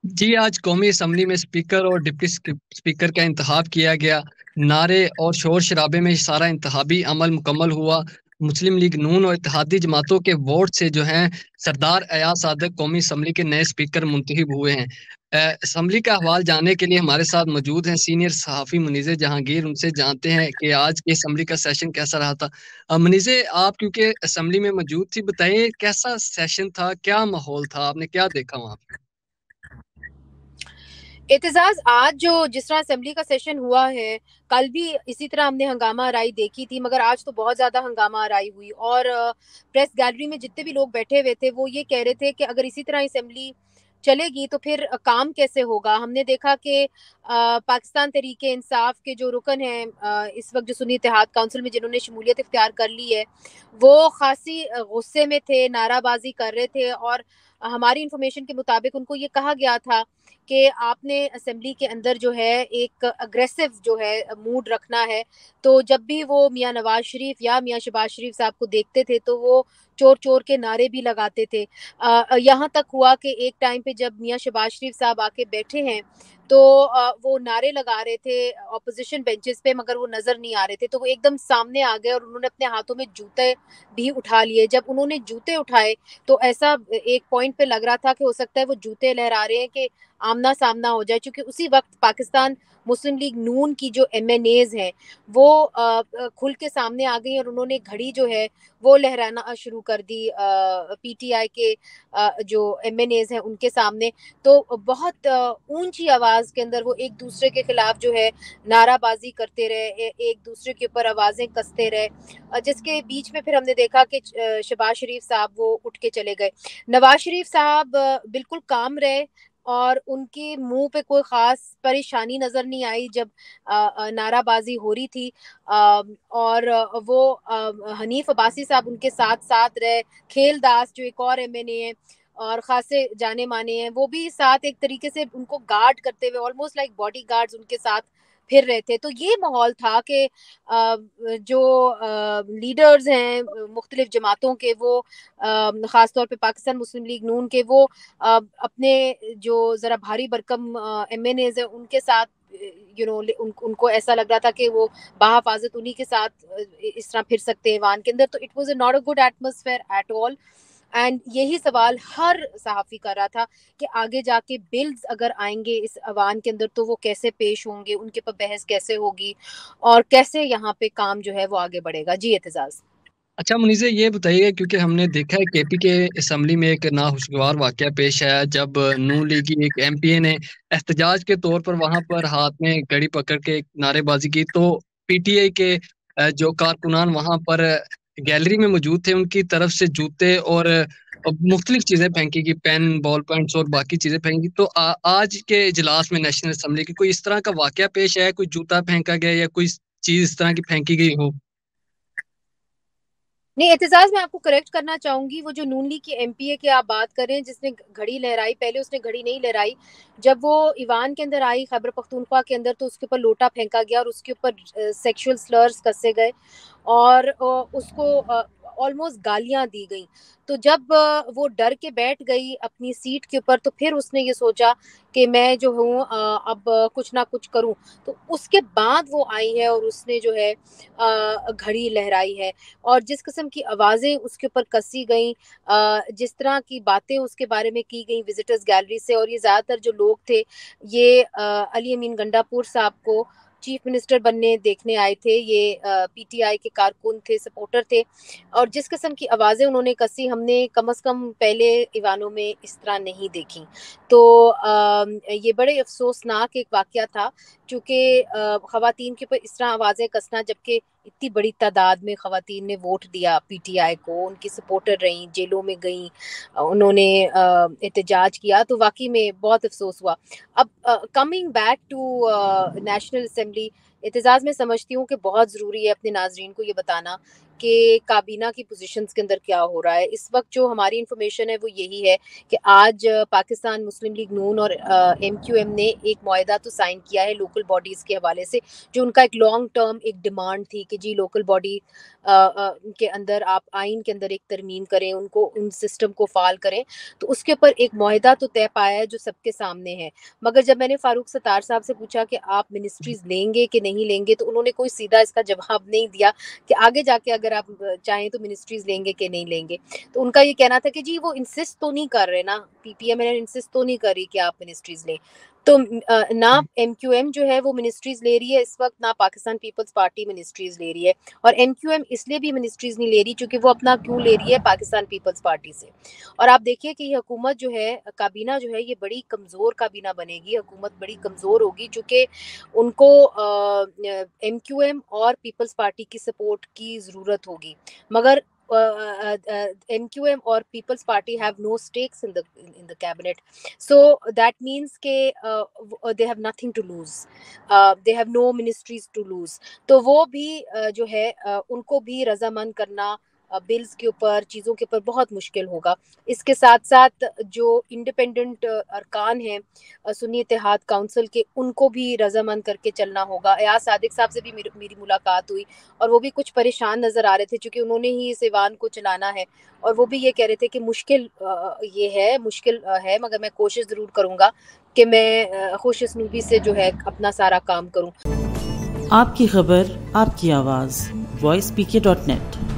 جی آج قومی اسمبلی میں اسپیکر اور ڈپٹی اسپیکر کا انتخاب کیا گیا. نعرے اور شور شرابے میں سارا انتخابی عمل مکمل ہوا. مسلم لیگ نون اور اتحادی جماعتوں کے ووٹ سے جو ہیں سردار ایاز صادق قومی اسمبلی کے نئے اسپیکر منتخب ہوئے ہیں. اسمبلی کا احوال جاننے کے لیے ہمارے ساتھ موجود ہیں سینئر صحافی منیزہ جہانگیر. ان سے جانتے ہیں کہ آج کے اسمبلی کا سیشن کیسا رہا تھا. منیزہ آپ کیونکہ اسمبلی میں موجود تھی، بتائیے کیسا سیشن تھا، کیا ماحول تھا، آپ نے کیا دیکھا وہاں پہ؟ اعتزاز، آج جس طرح اسمبلی کا سیشن ہوا ہے، کل بھی اسی طرح ہم نے ہنگامہ آرائی دیکھی تھی، مگر آج تو بہت زیادہ ہنگامہ آرائی ہوئی. اور پریس گیلری میں جتنے بھی لوگ بیٹھے ہوئے تھے وہ یہ کہہ رہے تھے کہ اگر اسی طرح اسمبلی چلے گی تو پھر کام کیسے ہوگا. ہم نے دیکھا کہ پاکستان تحریک انصاف کے جو رکن ہیں اس وقت جو سنی اتحاد کونسل میں جنہوں نے شمولیت اختیار کر لی ہے، وہ خاصی غصے میں تھے، نعرہ بازی کر رہے تھے. اور ہماری انفارمیشن کے مطابق ان کو یہ کہا گیا تھا کہ آپ نے اسمبلی کے اندر جو ہے ایک اگریسو جو ہے موڈ رکھنا ہے. تو جب بھی وہ میاں نواز شریف یا میاں شہباز شریف صاحب کو دیکھتے تھے تو وہ چور چور کے نعرے بھی لگاتے تھے. یہاں تک ہوا کہ ایک ٹائم پہ جب میاں شہباز شریف صاحب آ کے بیٹھے ہیں تو وہ نعرے لگا رہے تھے اپوزیشن بینچز پہ، مگر وہ نظر نہیں آ رہے تھے. تو وہ ایک دم سامنے آ گئے اور انہوں نے اپنے ہاتھوں میں جوتے بھی اٹھا لیے. جب انہوں نے جوتے اٹھائے تو ایسا ایک پوائنٹ پہ لگ رہا تھا کہ ہو سکتا ہے وہ جوتے لہرا رہے ہیں کہ آمنا سامنا ہو جائے، چونکہ اسی وقت پاکستان مسلم لیگ نون کی جو ایم این ایز ہیں وہ کھل کے سامنے آ گئی اور انہوں نے گھڑی جو ہے وہ لہرانا شروع کر دی پی ٹی آئی کے جو ایم این ایز ہیں ان کے سامنے. تو بہت اونچی آواز کے اندر وہ ایک دوسرے کے خلاف جو ہے نعرہ بازی کرتے رہے، ایک دوسرے کے اوپر آوازیں کستے رہے، جس کے بیچ میں پھر ہم نے دیکھا کہ شہباز شریف صاحب وہ اٹھ کے چلے گئے. نواز شریف صاحب بالکل کام رہے اور ان کے منہ پہ کوئی خاص پریشانی نظر نہیں آئی جب نعرہ بازی ہو رہی تھی. اور وہ حنیف عباسی صاحب ان کے ساتھ ساتھ رہے. کھیل داس جو ایک اور ایم این اے ہیں اور خاصے جانے مانے ہیں، وہ بھی ساتھ ایک طریقے سے ان کو گارڈ کرتے ہوئے آلموسٹ لائک باڈی گارڈز ان کے ساتھ پھر رہے تھے. تو یہ ماحول تھا کہ جو لیڈرز ہیں مختلف جماعتوں کے، وہ خاص طور پہ پاکستان مسلم لیگ نون کے، وہ اپنے جو ذرا بھاری بھرکم ایم این ایز ہیں ان کے ساتھ ان کو ایسا لگ رہا تھا کہ وہ بحفاظت انہی کے ساتھ اس طرح پھر سکتے ہیں ایوان کے اندر. تو it was a not a good atmosphere at all. And یہی سوال ہر صحافی کر رہا تھا کہ آگے جا کے بلز اگر آئیں گے اس ایوان کے اندر تو وہ کیسے پیش ہوں گے، ان کے پر بحث کیسے ہوگی اور کیسے یہاں پہ کام جو ہے وہ آگے بڑھے گا. جی اعتزاز. اچھا منیزہ یہ بتائیے گا، کیونکہ ہم نے دیکھا ہے کے پی کے اسمبلی میں ایک ناخوشگوار واقعہ پیش آیا جب نون لیگ کی ایک ایم پی اے نے احتجاج کے طور پر وہاں پر ہاتھ میں گھڑی پکڑ کے نعرے بازی کی. تو پی ٹی آئی کے جو کارکنان وہاں پر گیلری میں موجود تھے ان کی طرف سے جوتے اور مختلف چیزیں پھینکی گئی، پین، بال پوائنٹس اور باقی چیزیں پھینکی. تو آج کے اجلاس میں نیشنل اسمبلی کی کوئی اس طرح کا واقعہ پیش آیا، کوئی جوتا پھینکا گیا یا کوئی چیز اس طرح کی پھینکی گئی ہو؟ نہیں اعتزاز، میں آپ کو کریکٹ کرنا چاہوں گی. وہ جو نون لیگ کی ایم پی اے کی آپ بات کر رہے ہیں جس نے گھڑی لہرائی، پہلے اس نے گھڑی نہیں لہرائی. جب وہ ایوان کے اندر آئی خیبر پختونخوا کے اندر تو اس کے اوپر لوٹا پھینکا گیا اور اس کے اوپر سیکشول سلرز کسے گئے اور اس کو آلموسٹ گالیاں دی گئیں. تو جب وہ ڈر کے بیٹھ گئی اپنی سیٹ کے اوپر تو پھر اس نے یہ سوچا کہ میں جو ہوں اب کچھ نہ کچھ کروں. تو اس کے بعد وہ آئی ہے اور اس نے جو ہے گھڑی لہرائی ہے اور جس قسم کی آوازیں اس کے اوپر کسی گئیں، جس طرح کی باتیں اس کے بارے میں کی گئیں وزٹرز گیلری سے. اور یہ زیادہ تر جو لوگ تھے یہ علی امین گنڈا پور صاحب کو چیف منسٹر بننے دیکھنے آئے تھے. یہ پی ٹی آئی کے کارکن تھے، سپورٹر تھے. اور جس قسم کی آوازیں انہوں نے کسی ہم نے کم از کم پہلے ایوانوں میں اس طرح نہیں دیکھی. تو یہ بڑے افسوسناک ایک واقعہ تھا چونکہ خواتین کے اوپر اس طرح آوازیں کسنا، جبکہ اتنی بڑی تعداد میں خواتین نے ووٹ دیا پی ٹی آئی کو، ان کی سپورٹر رہیں، جیلوں میں گئیں، انہوں نے احتجاج کیا. تو واقعی میں بہت افسوس ہوا. اب coming back to National Assembly, Aitzaz میں سمجھتی ہوں کہ بہت ضروری ہے اپنے ناظرین کو یہ بتانا کہ کابینہ کی پوزیشنز کے اندر کیا ہو رہا ہے اس وقت. جو ہماری انفارمیشن ہے وہ یہی ہے کہ آج پاکستان مسلم لیگ نون اور ایم کیو ایم نے ایک معاہدہ تو سائن کیا ہے لوکل باڈیز کے حوالے سے, جو ان کا ایک لانگ ٹرم ایک ڈیمانڈ تھی کہ جی لوکل باڈی کے اندر آپ آئین کے اندر ایک ترمیم کریں, ان کو ان سسٹم کو فعال کریں. تو اس کے اوپر ایک معاہدہ تو طے پایا ہے جو سب کے سامنے ہے. مگر جب میں نے فاروق ستار صاحب سے پوچھا کہ آپ منسٹریز لیں گے کہ نہیں لیں گے, تو انہوں نے کوئی سیدھا اس کا جواب نہیں دیا کہ آگے جا کے اگر آپ چاہیں تو منسٹریز لیں گے کہ نہیں لیں گے. تو ان کا یہ کہنا تھا کہ جی وہ انسسٹ تو نہیں کر رہے نا, پی پی ایم انسسٹ تو نہیں کر رہی کہ آپ منسٹریز لیں. تو نہ ایم کیو ایم جو ہے وہ منسٹریز لے رہی ہے اس وقت, نہ پاکستان پیپلز پارٹی منسٹریز لے رہی ہے. اور ایم کیو ایم اس لیے بھی منسٹریز نہیں لے رہی چونکہ وہ اپنا کیوں لے رہی ہے پاکستان پیپلز پارٹی سے. اور آپ دیکھیے کہ یہ حکومت جو ہے, کابینہ جو ہے, یہ بڑی کمزور کابینہ بنے گی, حکومت بڑی کمزور ہوگی چونکہ ان کو ایم کیو ایم اور پیپلز پارٹی کی سپورٹ کی ضرورت ہوگی. مگر ایم کیو ایم اور Peoples Party have no stakes in the cabinet, so that means کہ they have nothing to lose, they have no ministries to lose. تو وہ بھی جو ہے ان کو بھی رضامند کرنا بلز کے اوپر, چیزوں کے اوپر بہت مشکل ہوگا. اس کے ساتھ ساتھ جو انڈیپینڈنٹ ارکان ہیں سنی اتحاد کونسل کے, ان کو بھی رضامند کر کے چلنا ہوگا. ایاز صادق صاحب سے بھی میری ملاقات ہوئی اور وہ بھی کچھ پریشان نظر آ رہے تھے چونکہ انہوں نے ہی اس ایوان کو چلانا ہے, اور وہ بھی یہ کہہ رہے تھے کہ مشکل ہے مگر میں کوشش ضرور کروں گا کہ میں خوش اسنوبی سے جو ہے اپنا سارا کام کروں. آپ کی خبر, آپ کی آواز, voicepk.net.